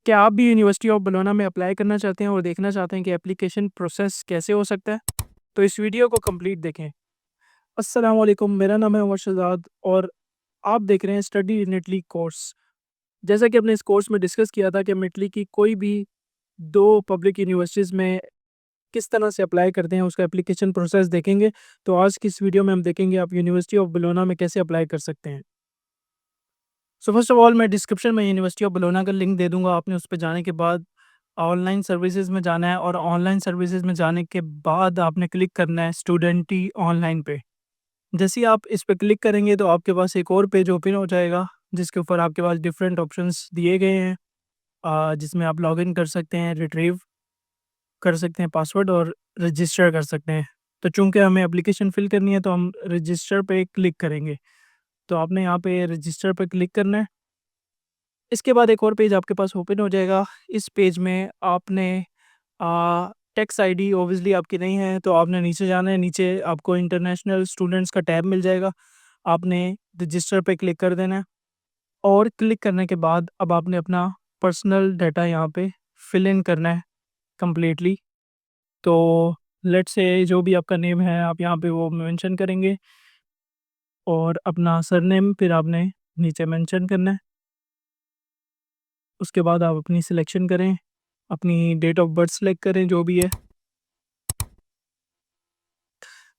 क्या आप भी यूनिवर्सिटी ऑफ बलोना में अप्लाई करना चाहते हैं और देखना चाहते हैं कि एप्लीकेशन प्रोसेस कैसे हो सकता है? तो इस वीडियो को कंप्लीट देखें। अस्सलाम वालेकुम, मेरा नाम है उमर शहजाद और आप देख रहे हैं स्टडी इन इटली कोर्स। जैसा कि हमने इस कोर्स में डिस्कस किया था कि हम इटली की कोई भी 2 पब्लिक यूनिवर्सिटीज़ में किस तरह से अप्लाई करते हैं, उसका एप्लीकेशन प्रोसेस देखेंगे। तो आज की इस वीडियो में हम देखेंगे आप यूनिवर्सिटी ऑफ बलोना में कैसे अप्लाई कर सकते हैं। सो फर्स्ट ऑफ ऑल मैं डिस्क्रिप्शन में यूनिवर्सिटी ऑफ बलोना का लिंक दे दूँगा। आपने उस पे जाने के बाद ऑनलाइन सर्विसेज़ में जाना है और ऑनलाइन सर्विसेज़ में जाने के बाद आपने क्लिक करना है स्टूडेंट ही ऑनलाइन पे। जैसे ही आप इस पे क्लिक करेंगे तो आपके पास एक और पेज ओपन हो जाएगा, जिसके ऊपर आपके पास डिफरेंट ऑप्शंस दिए गए हैं, जिसमें आप लॉगिन कर सकते हैं, रिट्रीव कर सकते हैं पासवर्ड और रजिस्टर कर सकते हैं। तो चूँकि हमें एप्लीकेशन फ़िल करनी है तो हम रजिस्टर पे क्लिक करेंगे। तो आपने यहाँ पे रजिस्टर पे क्लिक करना है। इसके बाद एक और पेज आपके पास ओपन हो जाएगा। इस पेज में आपने टैक्स आईडी ऑब्वियसली आपकी नहीं है, तो आपने नीचे जाना है। नीचे आपको इंटरनेशनल स्टूडेंट्स का टैब मिल जाएगा। आपने रजिस्टर पे क्लिक कर देना है और क्लिक करने के बाद अब आपने अपना पर्सनल डाटा यहाँ पे फिल इन करना है कंप्लीटली। तो लेट्स से जो भी आपका नेम है आप यहाँ पे वो मेंशन करेंगे और अपना सरनेम फिर आपने नीचे मेंशन करना है। उसके बाद आप अपनी सिलेक्शन करें, अपनी डेट ऑफ बर्थ सेलेक्ट करें जो भी है।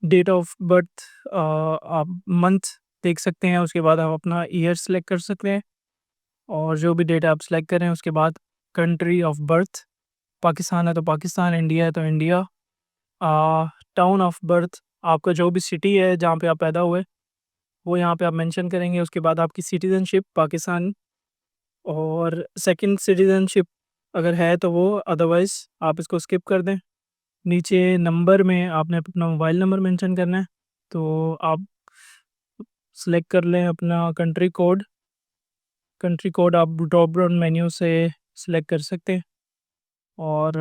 डेट ऑफ बर्थ आप मंथ देख सकते हैं, उसके बाद आप अपना ईयर सेलेक्ट कर सकते हैं और जो भी डेट आप सेलेक्ट करें उसके बाद कंट्री ऑफ बर्थ, पाकिस्तान है तो पाकिस्तान, इंडिया है तो इंडिया। टाउन ऑफ बर्थ, आपका जो भी सिटी है जहाँ पे आप पैदा हुए वो यहाँ पे आप मेंशन करेंगे। उसके बाद आपकी सिटीज़नशिप पाकिस्तान और सेकंड सिटीज़नशिप अगर है तो वो, अदरवाइज़ आप इसको स्किप कर दें। नीचे नंबर में आपने अपना मोबाइल नंबर मेंशन करना है, तो आप सेलेक्ट कर लें अपना कंट्री कोड आप ड्रॉप डाउन मेन्यू से सेलेक्ट कर सकते हैं और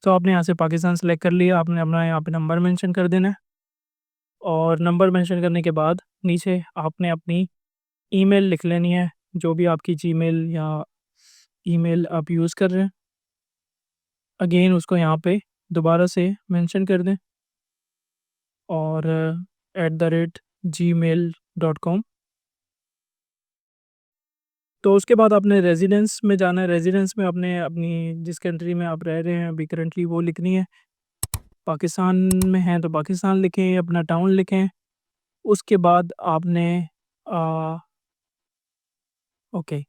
तो आपने यहाँ से पाकिस्तान सेलेक्ट कर लिया। आपने अपना यहाँ पे नंबर मेंशन कर देना है और नंबर मेंशन करने के बाद नीचे आपने अपनी ईमेल लिख लेनी है, जो भी आपकी जीमेल या ईमेल आप यूज़ कर रहे हैं। अगेन उसको यहाँ पे दोबारा से मेंशन कर दें और @gmail.com। तो उसके बाद आपने रेज़िडेंस में जाना है। रेज़िडेंस में आपने अपनी जिस कंट्री में आप रह रहे हैं अभी करंटली वो लिखनी है। पाकिस्तान में हैं तो पाकिस्तान लिखें, अपना टाउन लिखें। उसके बाद आपने अ, ओके,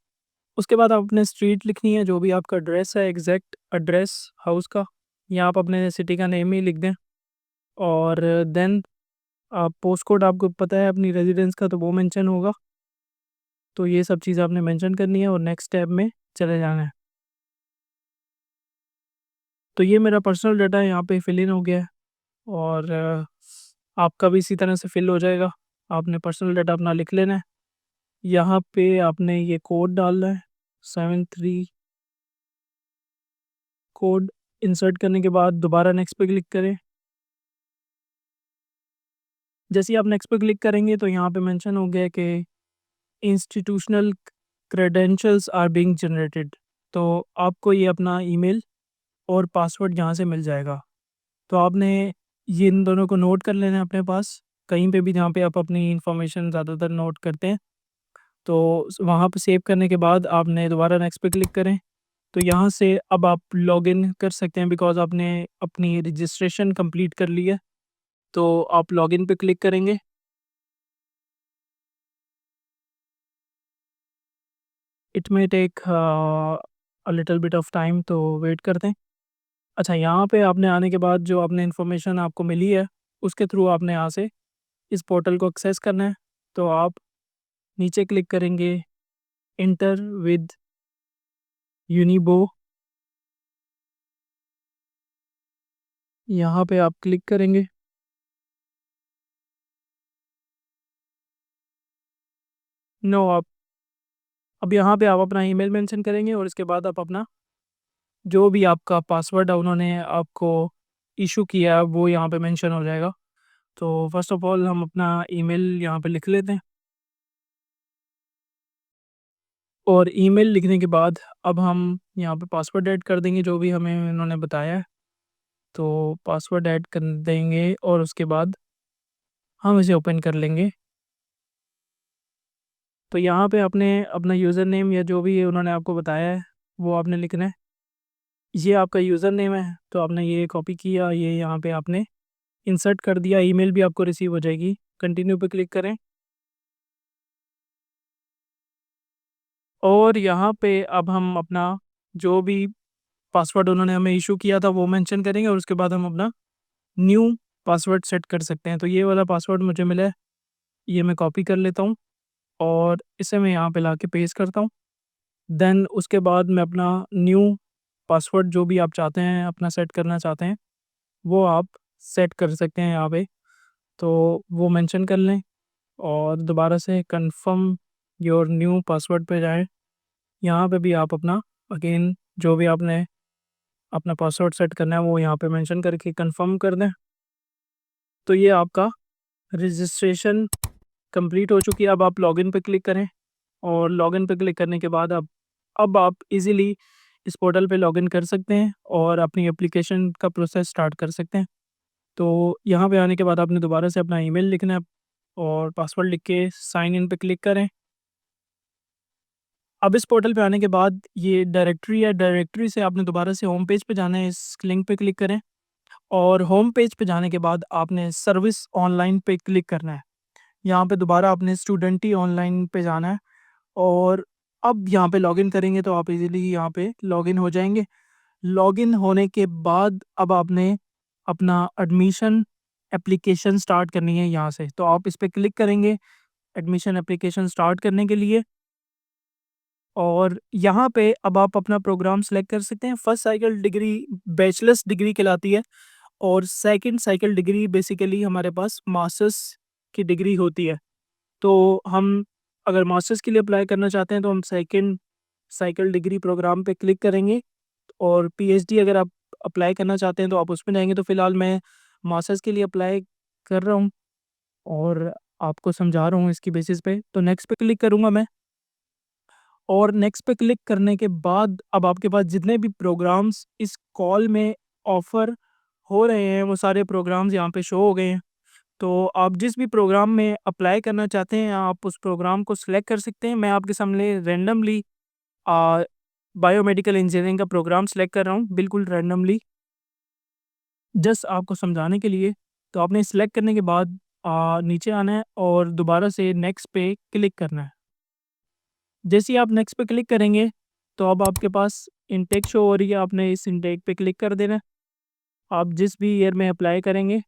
उसके बाद आप अपने स्ट्रीट लिखनी है, जो भी आपका एड्रेस है, एग्ज़ैक्ट एड्रेस हाउस का, या आप अपने सिटी का नेम ही लिख दें और देन पोस्ट कोड आपको पता है अपनी रेज़िडेंस का तो वो मेंशन होगा। तो ये सब चीज़ आपने मेंशन करनी है और नेक्स्ट टैब में चले जाना है। तो ये मेरा पर्सनल डाटा यहाँ पे फिल इन हो गया है और आपका भी इसी तरह से फिल हो जाएगा। आपने पर्सनल डाटा अपना लिख लेना है। यहाँ पे आपने ये कोड डालना है 73 कोड। इंसर्ट करने के बाद दोबारा नेक्स्ट पे क्लिक करें। जैसे ही आप नेक्स्ट पे क्लिक करेंगे तो यहाँ पे मेंशन हो गया है कि institutional credentials are being generated. तो आपको ये अपना ईमेल और पासवर्ड यहाँ से मिल जाएगा। तो आपने ये इन दोनों को नोट कर लेना है अपने पास, कहीं पे भी जहाँ पे आप अपनी इन्फॉर्मेशन ज़्यादातर नोट करते हैं। तो वहाँ पे सेव करने के बाद आपने दोबारा नेक्स्ट पे क्लिक करें। तो यहाँ से अब आप लॉगिन कर सकते हैं बिकॉज़ आपने अपनी रजिस्ट्रेशन कंप्लीट कर ली है। तो आप लॉगिन पे क्लिक करेंगे। It may take a little bit of time, तो वेट करते हैं। अच्छा, यहाँ पे आपने आने के बाद जो आपने इन्फॉर्मेशन आपको मिली है, उसके थ्रू आपने यहाँ से इस पोर्टल को एक्सेस करना है। तो आप नीचे क्लिक करेंगे इंटर विद यूनिबो, यहाँ पे आप क्लिक करेंगे। नो, आप अब यहाँ पे आप अपना ईमेल मेंशन करेंगे और इसके बाद आप अपना जो भी आपका पासवर्ड है उन्होंने आपको इशू किया है वो यहाँ पे मेंशन हो जाएगा। तो फर्स्ट ऑफ ऑल हम अपना ईमेल यहाँ पे लिख लेते हैं। और ईमेल लिखने के बाद अब हम यहाँ पे पासवर्ड ऐड कर देंगे जो भी हमें इन्होंने बताया है। तो पासवर्ड ऐड कर देंगे और उसके बाद हम इसे ओपन कर लेंगे। तो यहाँ पे आपने अपना यूज़र नेम या जो भी उन्होंने आपको बताया है वो आपने लिखना है। ये आपका यूज़र नेम है तो आपने ये कॉपी किया, ये यहाँ पे आपने इंसर्ट कर दिया, ईमेल भी आपको रिसीव हो जाएगी। कंटिन्यू पे क्लिक करें और यहाँ पे अब हम अपना जो भी पासवर्ड उन्होंने हमें इशू किया था वो मेंशन करेंगे और उसके बाद हम अपना न्यू पासवर्ड सेट कर सकते हैं। तो ये वाला पासवर्ड मुझे मिला है, ये मैं कॉपी कर लेता हूँ और इसे मैं यहाँ पे लाके पेस्ट करता हूँ। देन उसके बाद मैं अपना न्यू पासवर्ड जो भी आप चाहते हैं अपना सेट करना चाहते हैं वो आप सेट कर सकते हैं यहाँ पे। तो वो मेंशन कर लें और दोबारा से कंफर्म योर न्यू पासवर्ड पे जाएँ। यहाँ पे भी आप अपना अगेन जो भी आपने अपना पासवर्ड सेट करना है वो यहाँ पे मेंशन करके कंफर्म कर दें। तो ये आपका रजिस्ट्रेशन कंप्लीट हो चुकी है। अब आप लॉगिन पे क्लिक करें और लॉगिन पे क्लिक करने के बाद अब आप इजीली इस पोर्टल पे लॉगिन कर सकते हैं और अपनी एप्लीकेशन का प्रोसेस स्टार्ट कर सकते हैं। तो यहाँ पे आने के बाद आपने दोबारा से अपना ईमेल लिखना है और पासवर्ड लिख के साइन इन पे क्लिक करें। अब इस पोर्टल पे आने के बाद ये डायरेक्टरी है, डायरेक्टरी से आपने दोबारा से होम पेज पे जाना है, इस लिंक पे क्लिक करें और होम पेज पे जाने के बाद आपने सर्विस ऑनलाइन पे क्लिक करना है। यहाँ पे दोबारा आपने स्टूडेंट ही ऑनलाइन पे जाना है और अब यहाँ पे लॉगिन करेंगे तो आप इजीली यहाँ पे लॉगिन हो जाएंगे। लॉगिन होने के बाद अब आपने अपना एडमिशन एप्लीकेशन स्टार्ट करनी है यहाँ से। तो आप इस पे क्लिक करेंगे एडमिशन एप्लीकेशन स्टार्ट करने के लिए और यहाँ पे अब आप अपना प्रोग्राम सेलेक्ट कर सकते हैं। First cycle degree bachelors degree कहलाती है और सेकंड साइकिल डिग्री बेसिकली हमारे पास मास्टर्स की डिग्री होती है। तो हम अगर मास्टर्स के लिए अप्लाई करना चाहते हैं तो हम सेकंड साइकिल डिग्री प्रोग्राम पे क्लिक करेंगे और पीएचडी अगर आप अप्लाई करना चाहते हैं तो आप उसमें जाएँगे। तो फ़िलहाल मैं मास्टर्स के लिए अप्लाई कर रहा हूँ और आपको समझा रहा हूँ इसकी बेसिस पे। तो नेक्स्ट पे क्लिक करूँगा मैं और नेक्स्ट पे क्लिक करने के बाद अब आपके पास जितने भी प्रोग्राम्स इस कॉल में ऑफ़र हो रहे हैं वो सारे प्रोग्राम्स यहाँ पे शो हो गए हैं। तो आप जिस भी प्रोग्राम में अप्लाई करना चाहते हैं आप उस प्रोग्राम को सिलेक्ट कर सकते हैं। मैं आपके सामने रैंडमली बायोमेडिकल इंजीनियरिंग का प्रोग्राम सिलेक्ट कर रहा हूँ, बिल्कुल रैंडमली जस्ट आपको समझाने के लिए। तो आपने सिलेक्ट करने के बाद नीचे आना है और दोबारा से नेक्स्ट पे क्लिक करना है। जैसे ही आप नेक्स्ट पे क्लिक करेंगे तो अब आपके पास इनटेक शो हो रही है, आपने इस इनटेक पे क्लिक कर देना है। आप जिस भी ईयर में अप्लाई करेंगे,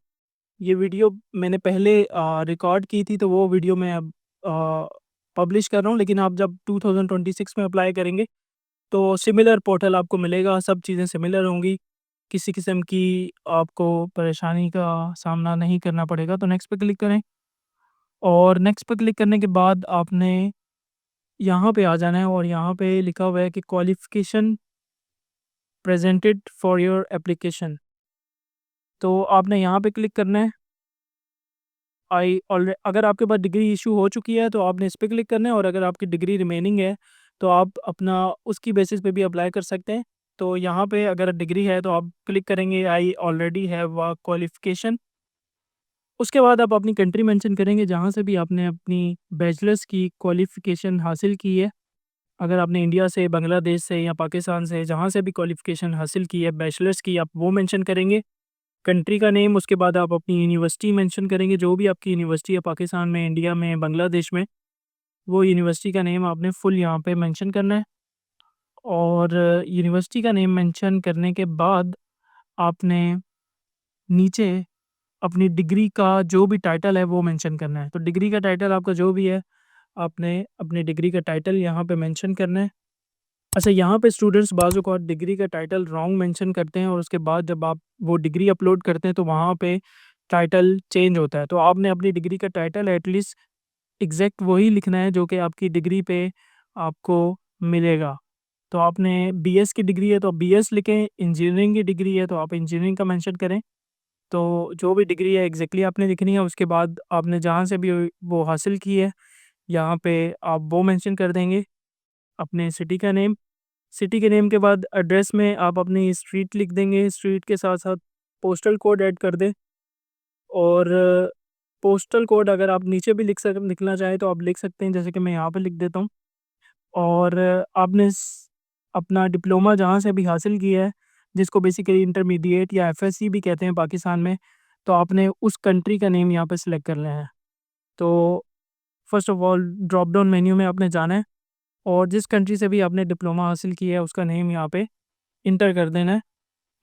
ये वीडियो मैंने पहले रिकॉर्ड की थी तो वो वीडियो मैं अब पब्लिश कर रहा हूँ, लेकिन आप जब 2026 में अप्लाई करेंगे तो सिमिलर पोर्टल आपको मिलेगा, सब चीज़ें सिमिलर होंगी, किसी किस्म की आपको परेशानी का सामना नहीं करना पड़ेगा। तो नेक्स्ट पे क्लिक करें और नेक्स्ट पे क्लिक करने के बाद आपने यहाँ पे आ जाना है और यहाँ पे लिखा हुआ है कि qualification presented for your application. तो आपने यहाँ पे क्लिक करना है। अगर आपके पास डिग्री इशू हो चुकी है तो आपने इस पे क्लिक करना है और अगर आपकी डिग्री रिमेनिंग है तो आप अपना उसकी बेसिस पे भी अप्लाई कर सकते हैं। तो यहाँ पे अगर डिग्री है तो आप क्लिक करेंगे I already have a qualification. उसके बाद आप अपनी कंट्री मेंशन करेंगे जहाँ से भी आपने अपनी बैचलर्स की क्वालिफ़िकेशन हासिल की है। अगर आपने इंडिया से, बांग्लादेश से या पाकिस्तान से जहाँ से भी क्वालिफ़िकेशन हासिल की है बैचलर्स की, आप वो मेंशन करेंगे। कंट्री का नेम, उसके बाद आप अपनी यूनिवर्सिटी मेंशन करेंगे, जो भी आपकी यूनिवर्सिटी है पाकिस्तान में, इंडिया में, बांग्लादेश में, वो यूनिवर्सिटी का नेम आपने फुल यहाँ पे मेंशन करना है। और यूनिवर्सिटी का नेम मेंशन करने के बाद आपने नीचे अपनी डिग्री का जो भी टाइटल है वो मेंशन करना है। तो डिग्री का टाइटल आपका जो भी है, आपने अपनी डिग्री का टाइटल यहाँ पे मेंशन करना है। अच्छा, यहाँ पे स्टूडेंट्स बाज़ औक़ात डिग्री का टाइटल रॉन्ग मेंशन करते हैं और उसके बाद जब आप वो डिग्री अपलोड करते हैं तो वहाँ पे टाइटल चेंज होता है। तो आपने अपनी डिग्री का टाइटल एटलीस्ट एग्ज़ैक्ट वही लिखना है जो कि आपकी डिग्री पे आपको मिलेगा। तो आपने बीएस की डिग्री है तो बीएस लिखें, इंजीनियरिंग की डिग्री है तो आप इंजीनियरिंग का मेंशन करें। तो जो भी डिग्री है एग्ज़ैक्टली आपने लिखनी है, उसके बाद आपने जहाँ से भी वो हासिल की है, यहाँ पे आप वो मेंशन कर देंगे। अपने सिटी का नेम, सिटी के नेम के बाद एड्रेस में आप अपनी स्ट्रीट लिख देंगे, स्ट्रीट के साथ साथ पोस्टल कोड ऐड कर दें। और पोस्टल कोड अगर आप नीचे भी लिखना चाहें तो आप लिख सकते हैं, जैसे कि मैं यहाँ पे लिख देता हूँ। और आपने अपना डिप्लोमा जहाँ से भी हासिल किया है, जिसको बेसिकली इंटरमीडिएट या एफएससी भी कहते हैं पाकिस्तान में, तो आपने उस कंट्री का नेम यहाँ पे सिलेक्ट कर लेना है। तो first of all drop down menu में आपने जाना है और जिस कंट्री से भी आपने डिप्लोमा हासिल किया है उसका नेम यहाँ पे इंटर कर देना है।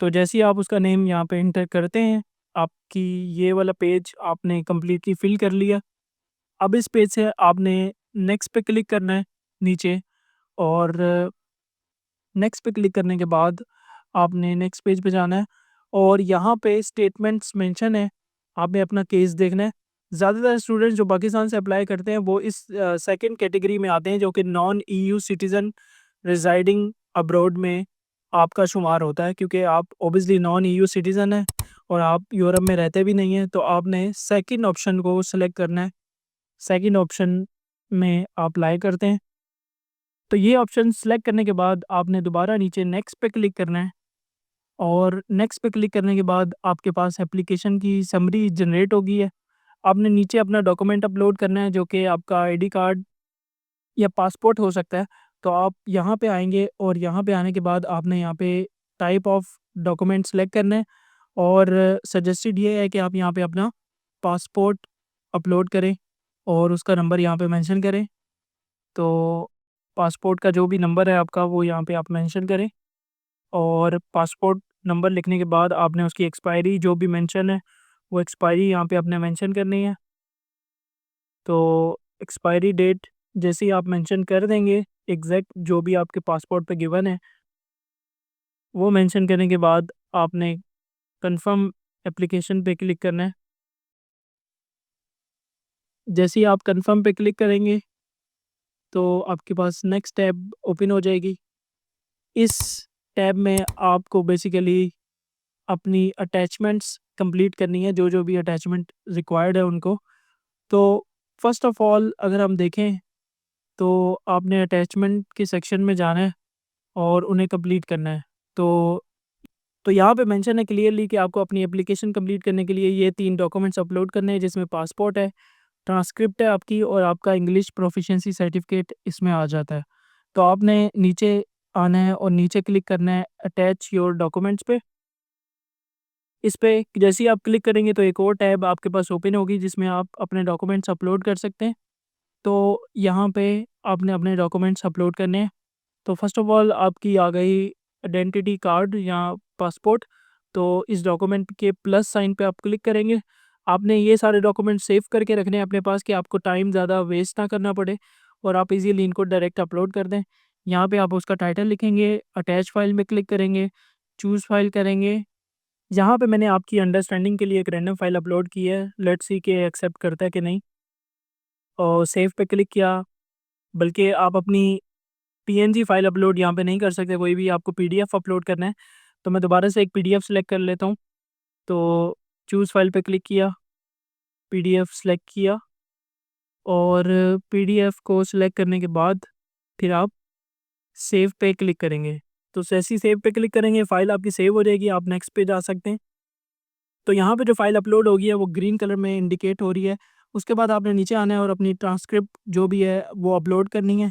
तो जैसे ही आप उसका नेम यहाँ पे इंटर करते हैं, आपकी ये वाला पेज आपने कम्प्लीटली फिल कर लिया। अब इस पेज से आपने नेक्स्ट पे क्लिक करना है नीचे, और नेक्स्ट पे क्लिक करने के बाद आपने नेक्स्ट पेज पे जाना है और यहाँ पे स्टेटमेंट्स मेंशन है, आपने अपना केस देखना है। ज़्यादातर स्टूडेंट्स जो पाकिस्तान से अप्लाई करते हैं वो इस सेकंड कैटेगरी में आते हैं, जो कि non EU citizen residing abroad में आपका शुमार होता है, क्योंकि आप ऑब्वियसली नॉन ईयू सिटीज़न हैं और आप यूरोप में रहते भी नहीं हैं। तो आपने सेकंड ऑप्शन को सेलेक्ट करना है। सेकंड ऑप्शन में आप अप्लाई करते हैं, तो ये ऑप्शन सेलेक्ट करने के बाद आपने दोबारा नीचे नेक्स्ट पे क्लिक करना है और नेक्स्ट पे क्लिक करने के बाद आपके पास एप्लीकेशन की समरी जनरेट होगी है। आपने नीचे अपना डॉक्यूमेंट अपलोड करना है, जो कि आपका आईडी कार्ड या पासपोर्ट हो सकता है। तो आप यहाँ पे आएंगे और यहाँ पे आने के बाद आपने यहाँ पे टाइप ऑफ डॉक्यूमेंट सेलेक्ट करना है और सजेस्टेड ये है कि आप यहाँ पे अपना पासपोर्ट अपलोड करें और उसका नंबर यहाँ पे मेंशन करें। तो पासपोर्ट का जो भी नंबर है आपका वो यहाँ पे आप मेंशन करें और पासपोर्ट नंबर लिखने के बाद आपने उसकी एक्सपायरी जो भी मेंशन है वो एक्सपायरी यहाँ पे आपने मेंशन करनी है। तो एक्सपायरी डेट जैसे ही आप मेंशन कर देंगे, एग्जैक्ट जो भी आपके पासपोर्ट पे गिवन है वो मेंशन करने के बाद आपने कंफर्म एप्लीकेशन पे क्लिक करना है। जैसे ही आप कंफर्म पे क्लिक करेंगे तो आपके पास नेक्स्ट टैब ओपन हो जाएगी। इस टैब में आपको बेसिकली अपनी अटैचमेंट्स कंप्लीट करनी है, जो जो भी अटैचमेंट रिक्वायर्ड है उनको। तो फर्स्ट ऑफ ऑल अगर हम देखें तो आपने अटैचमेंट के सेक्शन में जाना है और उन्हें कंप्लीट करना है। तो यहाँ पे मेंशन है क्लियरली कि आपको अपनी एप्लीकेशन कंप्लीट करने के लिए ये 3 डॉक्यूमेंट्स अपलोड करने हैं, जिसमें पासपोर्ट है, ट्रांसक्रिप्ट है आपकी और आपका इंग्लिश प्रोफिशिएंसी सर्टिफिकेट इसमें आ जाता है। तो आपने नीचे आना है और नीचे क्लिक करना है अटैच योर डॉक्यूमेंट्स पे। इस पे जैसे ही आप क्लिक करेंगे तो एक और टैब आपके पास ओपन होगी, जिसमें आप अपने डॉक्यूमेंट्स अपलोड कर सकते हैं। तो यहाँ पे आपने अपने डॉक्यूमेंट्स अपलोड करने हैं। तो फर्स्ट ऑफ ऑल आपकी आ गई आइडेंटिटी कार्ड या पासपोर्ट। तो इस डॉक्यूमेंट के प्लस साइन पे आप क्लिक करेंगे। आपने ये सारे डॉक्यूमेंट सेव करके रखने हैं अपने पास कि आपको टाइम ज़्यादा वेस्ट ना करना पड़े और आप इजीली इनको डायरेक्ट अपलोड कर दें। यहाँ पे आप उसका टाइटल लिखेंगे, अटैच फाइल में क्लिक करेंगे, चूज़ फाइल करेंगे। यहाँ पे मैंने आपकी अंडरस्टैंडिंग के लिए एक रैंडम फाइल अपलोड की है, लेट्स सी कि एक्सेप्ट करता है कि नहीं। और सेव पे क्लिक किया, बल्कि आप अपनी पीएनजी फाइल अपलोड यहाँ पे नहीं कर सकते, कोई भी आपको पीडीएफ अपलोड करना है। तो मैं दोबारा से एक पीडीएफ सेलेक्ट कर लेता हूँ। तो चूज़ फाइल पे क्लिक किया, पीडीएफ सेलेक्ट किया और पीडीएफ को सिलेक्ट करने के बाद फिर आप सेव पे क्लिक करेंगे। तो जैसे ही सेव पे क्लिक करेंगे फ़ाइल आपकी सेव हो जाएगी, आप नेक्स्ट पे जा सकते हैं। तो यहाँ पे जो फ़ाइल अपलोड होगी है वो ग्रीन कलर में इंडिकेट हो रही है। उसके बाद आपने नीचे आना है और अपनी ट्रांसक्रिप्ट जो भी है वो अपलोड करनी है।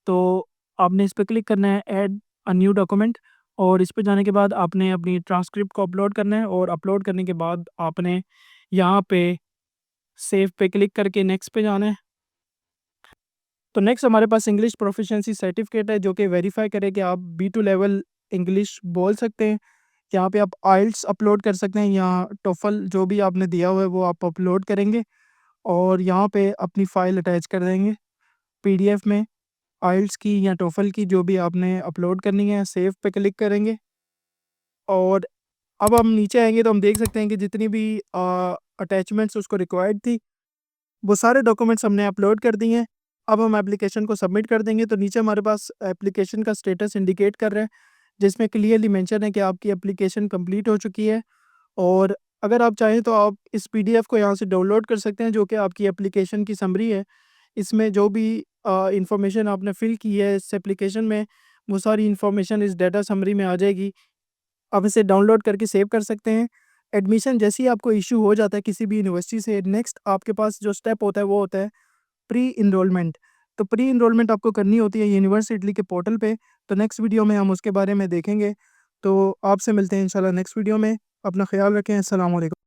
तो आपने इस पे क्लिक करना है ऐड अ न्यू डॉक्यूमेंट और इस पे जाने के बाद आपने अपनी ट्रांसक्रिप्ट को अपलोड करना है और अपलोड करने के बाद आपने यहाँ पे सेव पे क्लिक करके नेक्स्ट पे जाना है। तो नेक्स्ट हमारे पास इंग्लिश प्रोफिशिएंसी सर्टिफिकेट है, जो कि वेरीफाई करे कि आप B2 लेवल इंग्लिश बोल सकते हैं। यहाँ पे आप आइल्स अपलोड कर सकते हैं या टोफल जो भी आपने दिया हुआ है वो आप अपलोड करेंगे और यहाँ पे अपनी फ़ाइल अटैच कर देंगे पीडीएफ में। आइल्स की या टोफल की जो भी आपने अपलोड करनी है, सेव पे क्लिक करेंगे और अब हम नीचे आएंगे तो हम देख सकते हैं कि जितनी भी अटैचमेंट्स उसको रिक्वायर्ड थी वो सारे डॉक्यूमेंट्स हमने अपलोड कर दिए हैं। अब हम एप्लीकेशन को सबमिट कर देंगे। तो नीचे हमारे पास एप्लीकेशन का स्टेटस इंडिकेट कर रहा है, जिसमें क्लियरली मेंशन है कि आपकी एप्लीकेशन कंप्लीट हो चुकी है। और अगर आप चाहें तो आप इस पीडीएफ को यहाँ से डाउनलोड कर सकते हैं, जो कि आपकी एप्लीकेशन की समरी है। इसमें जो भी इंफॉर्मेशन आपने फ़िल की है इस एप्लीकेशन में, वो सारी इंफॉर्मेशन इस डाटा समरी में आ जाएगी। आप इसे डाउनलोड करके सेव कर सकते हैं। एडमिशन जैसे ही आपको इश्यू हो जाता है किसी भी यूनिवर्सिटी से, नेक्स्ट आपके पास जो स्टेप होता है वो होता है प्री इनरोलमेंट। तो प्री इनरोलमेंट आपको करनी होती है यूनिवर्सिटी के पोर्टल पे। तो नेक्स्ट वीडियो में हम उसके बारे में देखेंगे। तो आपसे मिलते हैं इंशाल्लाह नेक्स्ट वीडियो में। अपना ख्याल रखें। अस्सलाम वालेकुम।